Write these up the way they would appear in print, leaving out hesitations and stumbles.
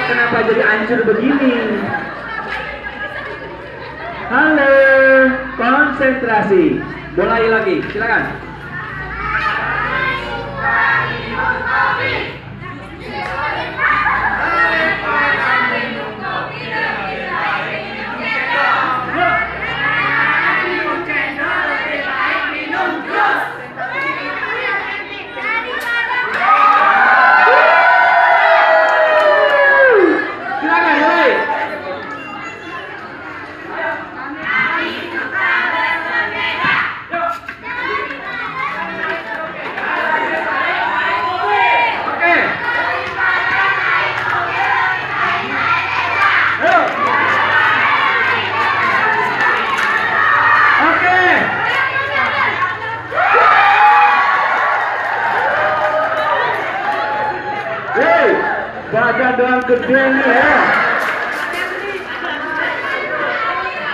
kenapa jadi hancur begini? Halo, konsentrasi. Mulai lagi, silakan. Badan doang gede nih ya.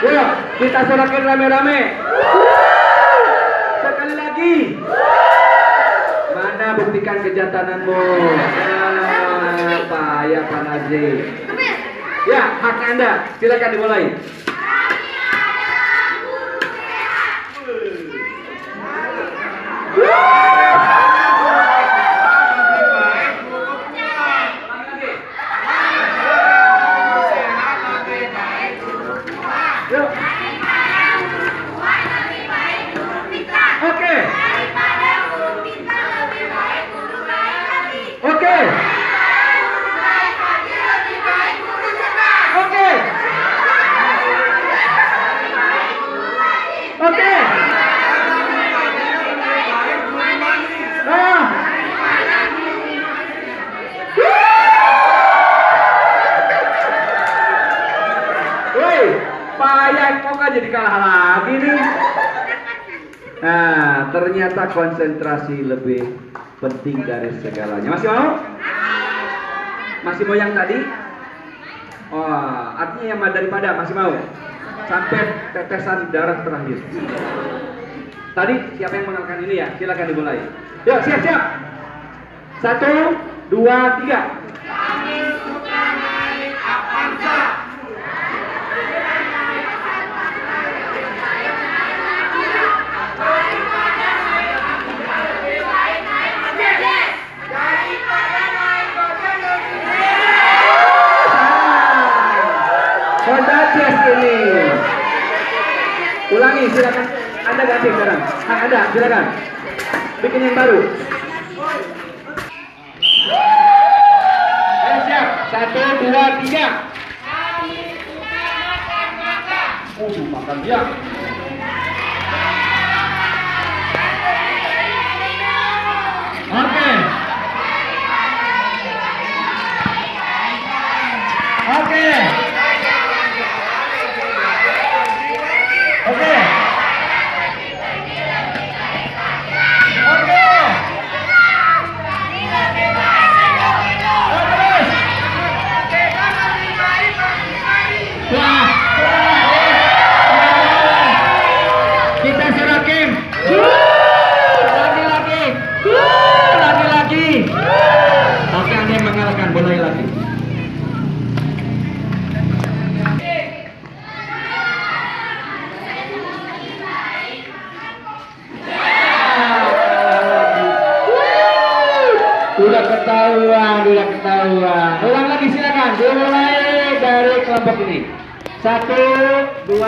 Yuk, kita sorakin rame-rame. Sekali lagi. Mana buktikan kejantananmu? Apa ya Pak Nazri? Ya, hak Anda. Silakan dimulai. Payah kok nggak jadi kalah lagi nih. Nah, ternyata konsentrasi lebih penting dari segalanya. Masih mau? Masih mau yang tadi? Oh, artinya yang daripada masih mau? Sampai tetesan darah terakhir. Tadi siapa yang mengalahkan ini ya? Silakan dimulai. Yuk, siap-siap. 1, 2, 3. Ulangi, silakan. Anda ganti sekarang. Hak Anda, silakan. Bikin yang baru. Ayo siap. 1, 2, 3. Makan dia. Oke. Oke. Oke. Oke. Wah. Kita serakim. Lagi-lagi. Lagi-lagi. Oke, Anda yang mengalahkan, boleh lagi. Udah ketahuan. Ulang lagi silakan. Dimulai dari kelompok ini. 1, 2.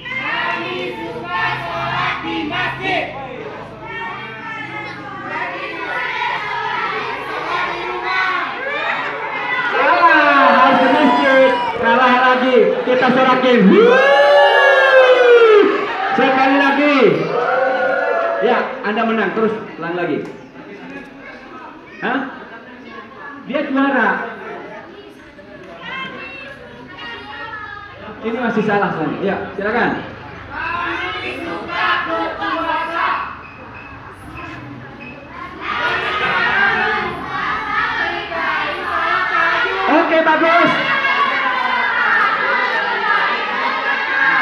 Kami suka sholat di masjid. Salah, harus ke masjid. Kalah lagi. Kita sorakin. Sekali lagi. Ya, Anda menang. Terus ulang lagi. Hah? Dia juara. Ini masih salah soalnya. Ya, silakan. Kami suka berpuasa. Oke, bagus.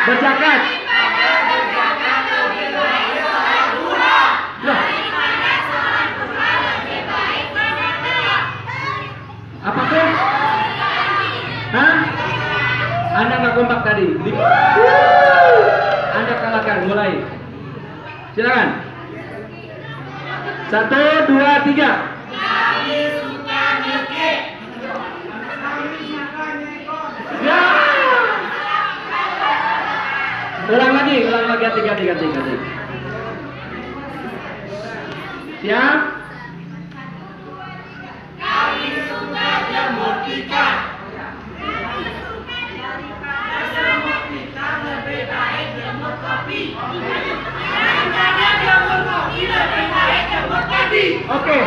Berzakat. Loh. Apa tuh? Silakan. 1, 2, 3. Kami suka ngekek. Ya. Ulang lagi, ganti. Siap? Kami suka jemur ikan. Jemur ikan lebih baik jemur kopi. Karena jemur kopi lebih baik jemur kopi. Oke.